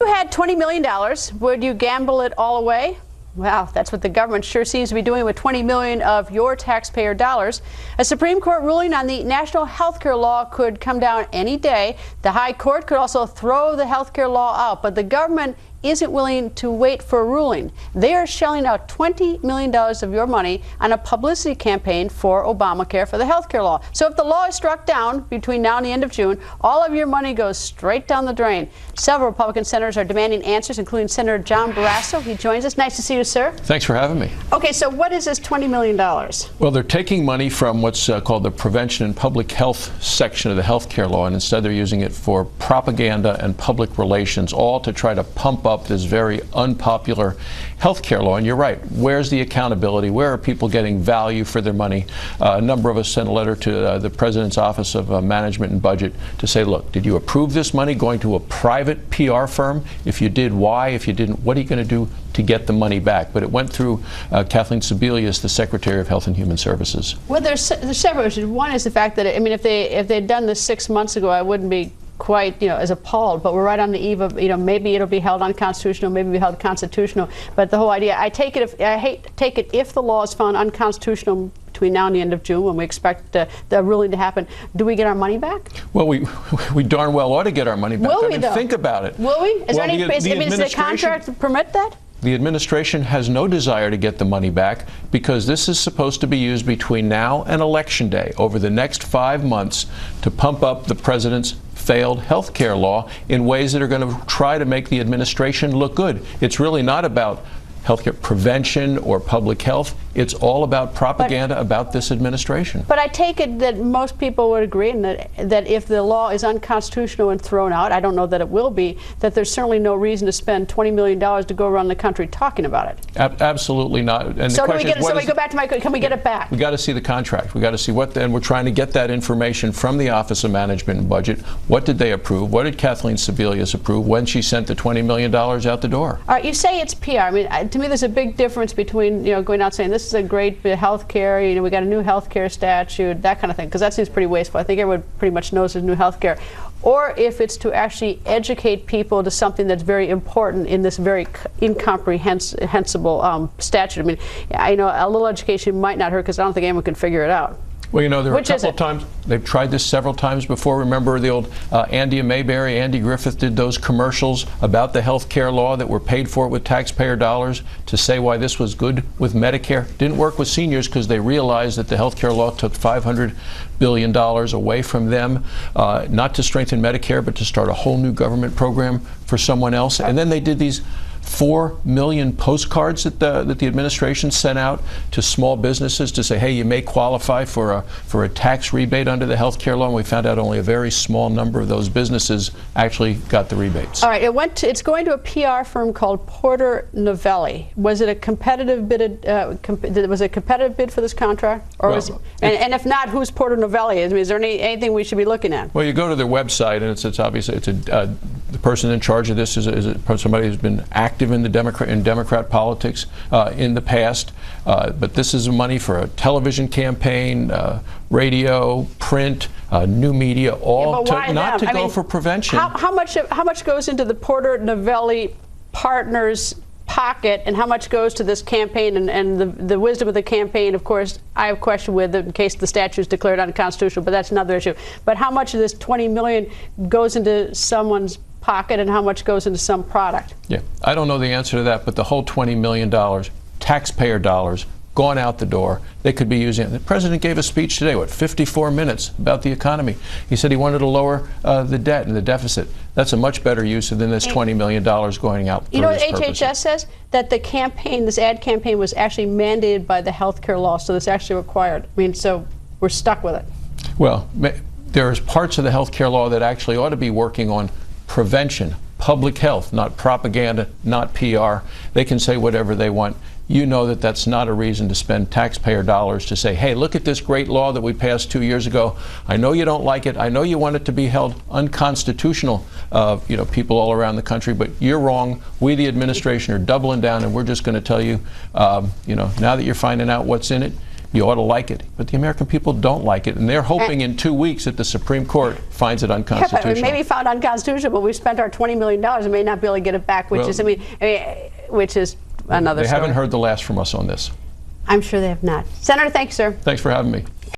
had $20 million, would you gamble it all away? Wow, that's what the government sure seems to be doing with $20 million of your taxpayer dollars. A Supreme Court ruling on the national health care law could come down any day. The High Court could also throw the health care law out, but the government isn't willing to wait for a ruling. They are shelling out $20 million of your money on a publicity campaign for Obamacare, for the health care law. So if the law is struck down between now and the end of June, all of your money goes straight down the drain. Several Republican senators are demanding answers, including Senator John Barrasso. He joins us. Nice to see you, sir. Thanks for having me. Okay, so what is this $20 million? Well, they're taking money from what's called the Prevention and Public Health section of the health care law, and instead they're using it for propaganda and public relations, all to try to pump up this very unpopular health care law. And you're right, where's the accountability? Where are people getting value for their money? A number of us sent a letter to the President's Office of Management and Budget to say, look, did you approve this money going to a private PR firm? If you did, why? If you didn't, what are you going to do to get the money back? But it went through Kathleen Sebelius, the Secretary of Health and Human Services. Well, there's several issues. One is the fact that, I mean, if they'd done this 6 months ago, I wouldn't be quite, as appalled, but we're right on the eve of, maybe it'll be held unconstitutional, maybe it'll be held constitutional. But the whole idea, I take it if the law is found unconstitutional between now and the end of June, when we expect the ruling to happen, do we get our money back? Well, we darn well ought to get our money back. Will we, though? Think about it. Will we? Does the contract permit that? The administration has no desire to get the money back because this is supposed to be used between now and Election Day over the next 5 months to pump up the president's failed health care law in ways that are going to try to make the administration look good. It's really not about healthcare prevention or public health. It's all about propaganda about this administration. But I take it that most people would agree, and that if the law is unconstitutional and thrown out, I don't know that it will be, that there's certainly no reason to spend $20 million to go around the country talking about it. Absolutely not. And so we go back to my, can we get it back? We got to see the contract. We got to see and we're trying to get that information from the Office of Management and Budget. What did they approve? What did Kathleen Sebelius approve when she sent the $20 million out the door? All right, you say it's PR. I mean, to me, there's a big difference between, going out saying this is a great health care, we got a new health care statute, that kind of thing, because that seems pretty wasteful. I think everyone pretty much knows there's new health care. Or if it's to actually educate people to something that's very important in this very incomprehensible statute. I mean, I know a little education might not hurt, because I don't think anyone can figure it out. Well, there are a couple of times, they've tried this several times before. Remember the old Andy Mayberry, Andy Griffith did those commercials about the health care law that were paid for with taxpayer dollars to say why this was good with Medicare. Didn't work with seniors because they realized that the health care law took $500 billion away from them, not to strengthen Medicare, but to start a whole new government program for someone else. And then they did these 4 million postcards that the administration sent out to small businesses to say, hey, you may qualify for a tax rebate under the health care law. And we found out only a very small number of those businesses actually got the rebates. All right, it's going to a PR firm called Porter Novelli. Was it a competitive bid? Was it a competitive bid for this contract? Or and if not, who's Porter Novelli? I mean, is there anything we should be looking at? Well, you go to their website, and it's obviously the person in charge of this is somebody who's been active in Democrat politics in the past, but this is money for a television campaign, radio, print, new media, all not to go for prevention. How much goes into the Porter Novelli partners' pocket, and how much goes to this campaign and the wisdom of the campaign? Of course, I have a question with it in case the statute is declared unconstitutional, but that's another issue. But how much of this $20 million goes into someone's pocket and how much goes into some product? Yeah, I don't know the answer to that, but the whole $20 million, taxpayer dollars, gone out the door. They could be using it. The president gave a speech today, 54 minutes about the economy. He said he wanted to lower the debt and the deficit. That's a much better use than this $20 million going out. You know what HHS says? That the campaign, this ad campaign, was actually mandated by the health care law, so it's actually required. I mean, so we're stuck with it. Well, there's parts of the health care law that actually ought to be working on prevention, public health, not propaganda, not PR. They can say whatever they want. You know that that's not a reason to spend taxpayer dollars to say, hey, look at this great law that we passed 2 years ago. I know you don't like it. I know you want it to be held unconstitutional, people all around the country, but you're wrong. We, the administration, are doubling down, and we're just going to tell you, now that you're finding out what's in it, you ought to like it. But the American people don't like it, and they're hoping in 2 weeks that the Supreme Court finds it unconstitutional. Yeah, but maybe found unconstitutional, but we've spent our $20 million and may not be able to get it back, which is, which is another story. They haven't heard the last from us on this. I'm sure they have not. Senator, thanks, sir. Thanks for having me.